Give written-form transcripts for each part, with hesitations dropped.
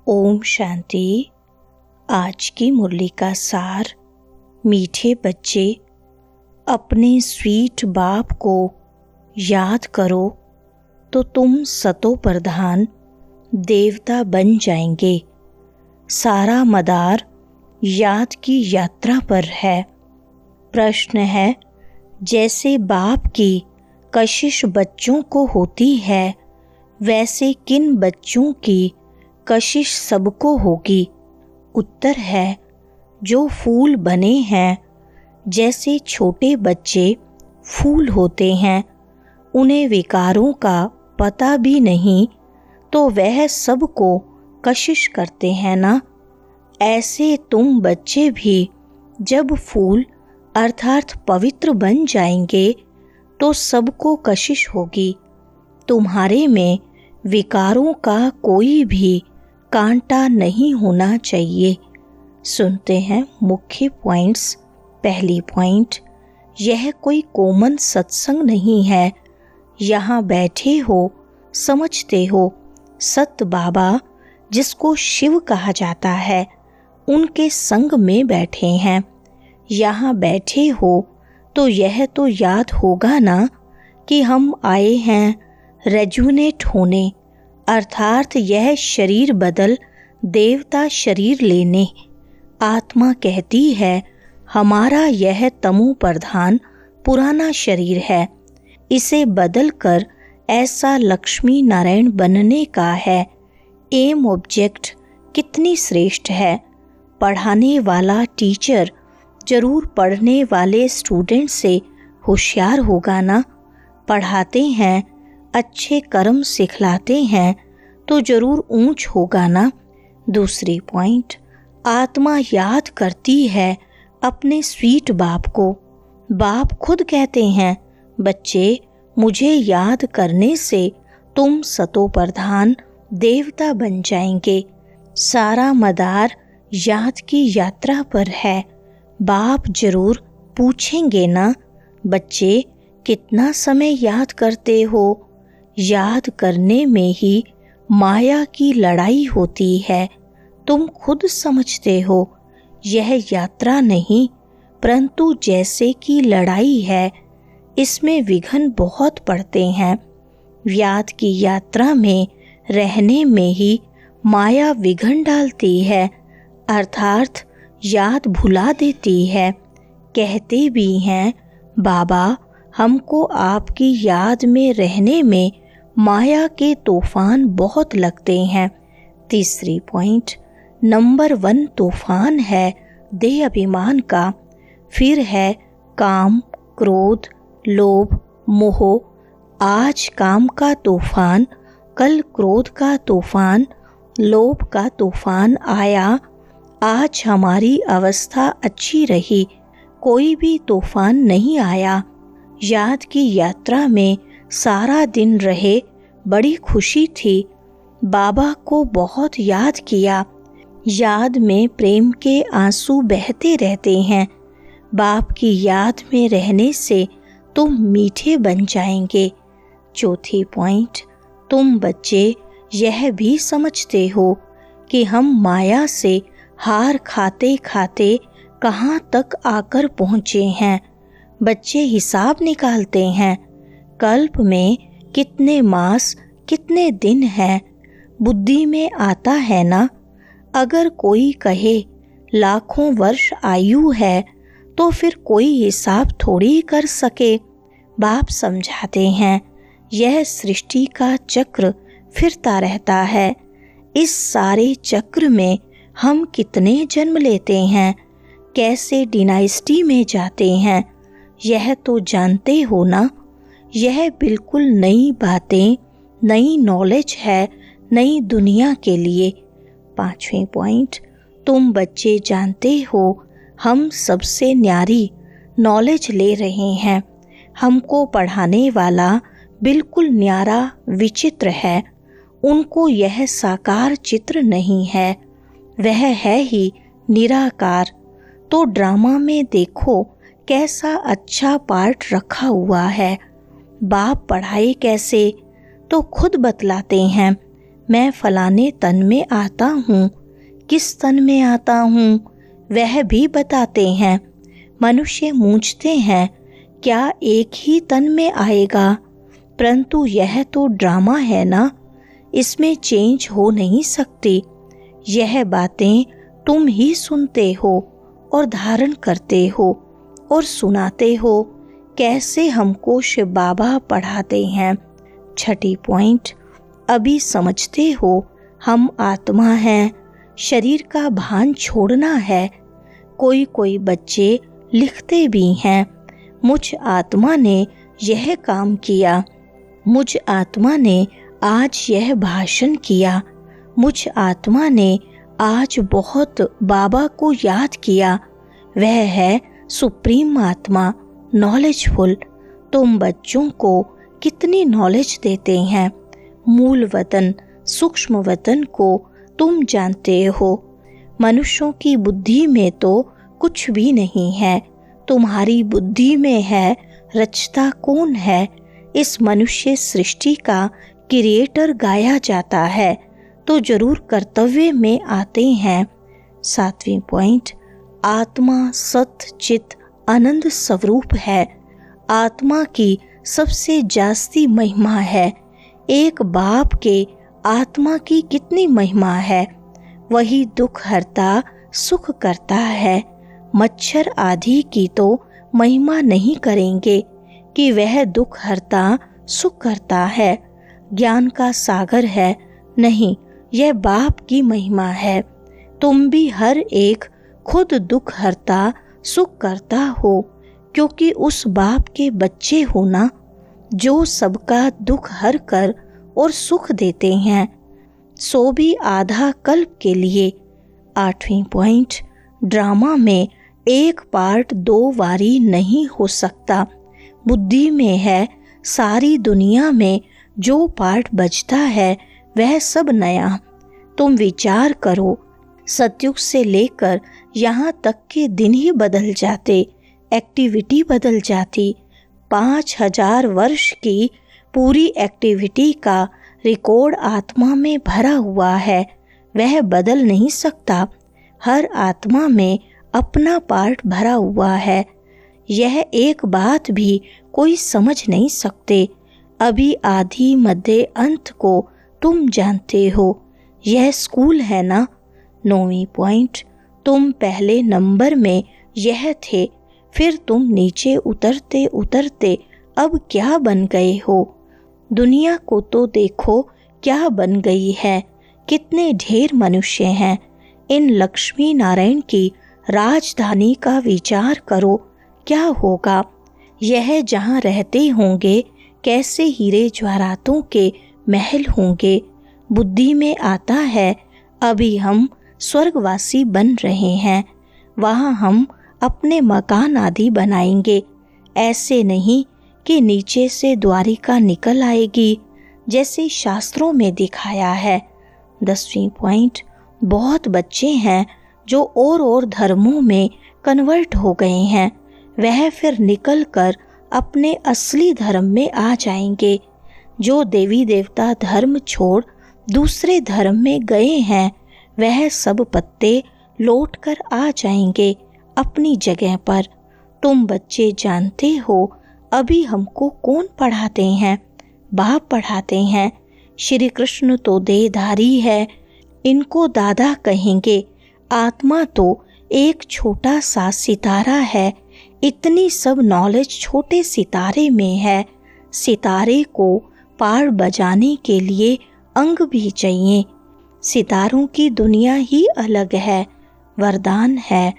ओम शांति। आज की मुरली का सार। मीठे बच्चे, अपने स्वीट बाप को याद करो तो तुम सतो प्रधान देवता बन जाएंगे। सारा मदार याद की यात्रा पर है। प्रश्न है, जैसे बाप की कशिश बच्चों को होती है, वैसे किन बच्चों की कशिश सबको होगी? उत्तर है, जो फूल बने हैं। जैसे छोटे बच्चे फूल होते हैं, उन्हें विकारों का पता भी नहीं, तो वह सबको कशिश करते हैं ना। ऐसे तुम बच्चे भी जब फूल अर्थात पवित्र बन जाएंगे तो सबको कशिश होगी। तुम्हारे में विकारों का कोई भी कांटा नहीं होना चाहिए। सुनते हैं मुख्य पॉइंट्स। पहली पॉइंट, यह कोई कॉमन सत्संग नहीं है। यहाँ बैठे हो, समझते हो, सत बाबा जिसको शिव कहा जाता है, उनके संग में बैठे हैं। यहाँ बैठे हो तो यह तो याद होगा ना कि हम आए हैं रेजुनेट होने, अर्थात यह शरीर बदल देवता शरीर लेने। आत्मा कहती है, हमारा यह तमो प्रधान पुराना शरीर है, इसे बदलकर ऐसा लक्ष्मी नारायण बनने का है। एम ऑब्जेक्ट कितनी श्रेष्ठ है। पढ़ाने वाला टीचर जरूर पढ़ने वाले स्टूडेंट से होशियार होगा ना। पढ़ाते हैं, अच्छे कर्म सिखलाते हैं तो जरूर ऊंच होगा ना। दूसरी पॉइंट, आत्मा याद करती है अपने स्वीट बाप को। बाप खुद कहते हैं, बच्चे मुझे याद करने से तुम सतो प्रधान देवता बन जाएंगे। सारा मदार याद की यात्रा पर है। बाप जरूर पूछेंगे ना, बच्चे कितना समय याद करते हो? याद करने में ही माया की लड़ाई होती है। तुम खुद समझते हो, यह यात्रा नहीं परंतु जैसे कि लड़ाई है। इसमें विघ्न बहुत पड़ते हैं। याद की यात्रा में रहने में ही माया विघ्न डालती है, अर्थात याद भुला देती है। कहते भी हैं, बाबा हमको आपकी याद में रहने में माया के तूफान बहुत लगते हैं। तीसरी पॉइंट, नंबर 1 तूफान है देह अभिमान का, फिर है काम, क्रोध, लोभ, मोह। आज काम का तूफान, कल क्रोध का तूफान, लोभ का तूफान आया। आज हमारी अवस्था अच्छी रही, कोई भी तूफान नहीं आया। याद की यात्रा में सारा दिन रहे, बड़ी खुशी थी। बाबा को बहुत याद किया। याद में प्रेम के आंसू बहते रहते हैं। बाप की याद में रहने से तुम मीठे बन जाएंगे। चौथी पॉइंट, तुम बच्चे यह भी समझते हो कि हम माया से हार खाते खाते कहाँ तक आकर पहुँचे हैं। बच्चे हिसाब निकालते हैं, कल्प में कितने मास कितने दिन हैं। बुद्धि में आता है ना। अगर कोई कहे लाखों वर्ष आयु है तो फिर कोई हिसाब थोड़ी कर सके। बाप समझाते हैं, यह सृष्टि का चक्र फिरता रहता है। इस सारे चक्र में हम कितने जन्म लेते हैं, कैसे डिनाइस्टी में जाते हैं, यह तो जानते हो ना। यह बिल्कुल नई बातें, नई नॉलेज है, नई दुनिया के लिए। 5वें पॉइंट, तुम बच्चे जानते हो हम सबसे न्यारी नॉलेज ले रहे हैं। हमको पढ़ाने वाला बिल्कुल न्यारा विचित्र है। उनको यह साकार चित्र नहीं है, वह है ही निराकार। तो ड्रामा में देखो कैसा अच्छा पार्ट रखा हुआ है। बाप पढ़ाए कैसे तो खुद बतलाते हैं। मैं फलाने तन में आता हूँ। किस तन में आता हूँ वह भी बताते हैं। मनुष्य पूछते हैं क्या एक ही तन में आएगा, परंतु यह तो ड्रामा है ना, इसमें चेंज हो नहीं सकती। यह बातें तुम ही सुनते हो और धारण करते हो और सुनाते हो। कैसे हमको शिव बाबा पढ़ाते हैं। छठी पॉइंट, अभी समझते हो हम आत्मा हैं, शरीर का भान छोड़ना है। कोई कोई बच्चे लिखते भी हैं, मुझ आत्मा ने यह काम किया, मुझ आत्मा ने आज यह भाषण किया, मुझ आत्मा ने आज बहुत बाबा को याद किया। वह है सुप्रीम आत्मा, नॉलेजफुल। तुम बच्चों को कितनी नॉलेज देते हैं। मूल वतन, सूक्ष्म वतन को तुम जानते हो। मनुष्यों की बुद्धि में तो कुछ भी नहीं है, तुम्हारी बुद्धि में है। रचता कौन है? इस मनुष्य सृष्टि का क्रिएटर गाया जाता है तो जरूर कर्तव्य में आते हैं। 7वीं पॉइंट, आत्मा सत चित आनंद स्वरूप है। आत्मा की सबसे जास्ती महिमा है। एक बाप के आत्मा की कितनी महिमा है। वही दुख हरता सुख करता है। मच्छर आदि की तो महिमा नहीं करेंगे कि वह दुख हरता सुख करता है, ज्ञान का सागर है। नहीं, यह बाप की महिमा है। तुम भी हर एक खुद दुख हरता सुख करता हो, क्योंकि उस बाप के बच्चे हो ना, जो सबका दुख हर कर और सुख देते हैं, सो भी आधा कल्प के लिए। 8वीं पॉइंट, ड्रामा में एक पार्ट दो बारी नहीं हो सकता। बुद्धि में है, सारी दुनिया में जो पार्ट बचता है वह सब नया। तुम विचार करो, सतयुग से लेकर यहाँ तक के दिन ही बदल जाते, एक्टिविटी बदल जाती। 5000 वर्ष की पूरी एक्टिविटी का रिकॉर्ड आत्मा में भरा हुआ है, वह बदल नहीं सकता। हर आत्मा में अपना पार्ट भरा हुआ है। यह एक बात भी कोई समझ नहीं सकते। अभी आदि मध्य अंत को तुम जानते हो। यह स्कूल है ना। 9वीं पॉइंट, तुम पहले नंबर में यह थे, फिर तुम नीचे उतरते उतरते अब क्या बन गए हो। दुनिया को तो देखो क्या बन गई है। कितने ढेर मनुष्य हैं। इन लक्ष्मी नारायण की राजधानी का विचार करो, क्या होगा। यह जहाँ रहते होंगे कैसे हीरे जवाहरातों के महल होंगे। बुद्धि में आता है अभी हम स्वर्गवासी बन रहे हैं, वहाँ हम अपने मकान आदि बनाएंगे। ऐसे नहीं कि नीचे से द्वारिका निकल आएगी जैसे शास्त्रों में दिखाया है। 10वीं पॉइंट, बहुत बच्चे हैं जो और धर्मों में कन्वर्ट हो गए हैं, वह फिर निकल कर अपने असली धर्म में आ जाएंगे। जो देवी देवता धर्म छोड़ दूसरे धर्म में गए हैं, वह सब पत्ते लौट कर आ जाएंगे अपनी जगह पर। तुम बच्चे जानते हो अभी हमको कौन पढ़ाते हैं? बाप पढ़ाते हैं। श्री कृष्ण तो देहधारी है, इनको दादा कहेंगे। आत्मा तो एक छोटा सा सितारा है। इतनी सब नॉलेज छोटे सितारे में है। सितारे को पार बजाने के लिए अंग भी चाहिए। सितारों की दुनिया ही अलग है। वरदान है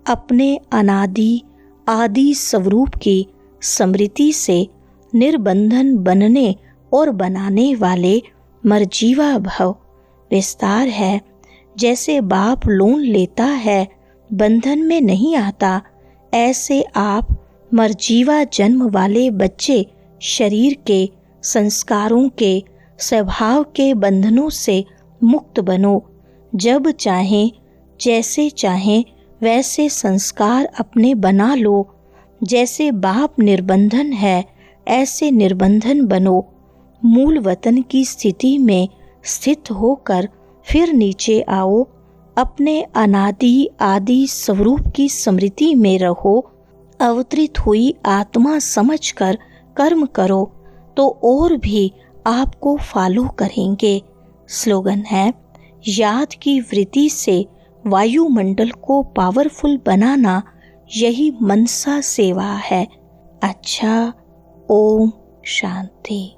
अपने अनादि आदि स्वरूप की स्मृति से निर्बंधन बनने और बनाने वाले मर्जीवा भव। विस्तार है, जैसे बाप लोन लेता है बंधन में नहीं आता, ऐसे आप मर्जीवा जन्म वाले बच्चे शरीर के संस्कारों के स्वभाव के बंधनों से मुक्त बनो। जब चाहें जैसे चाहें वैसे संस्कार अपने बना लो। जैसे बाप निर्बंधन है ऐसे निर्बंधन बनो। मूल वतन की स्थिति में स्थित होकर फिर नीचे आओ, अपने अनादि आदि स्वरूप की स्मृति में रहो। अवतरित हुई आत्मा समझकर कर्म करो तो और भी आपको फॉलो करेंगे। स्लोगन है, याद की वृत्ति से वायुमंडल को पावरफुल बनाना यही मनसा सेवा है। अच्छा, ओम शांति।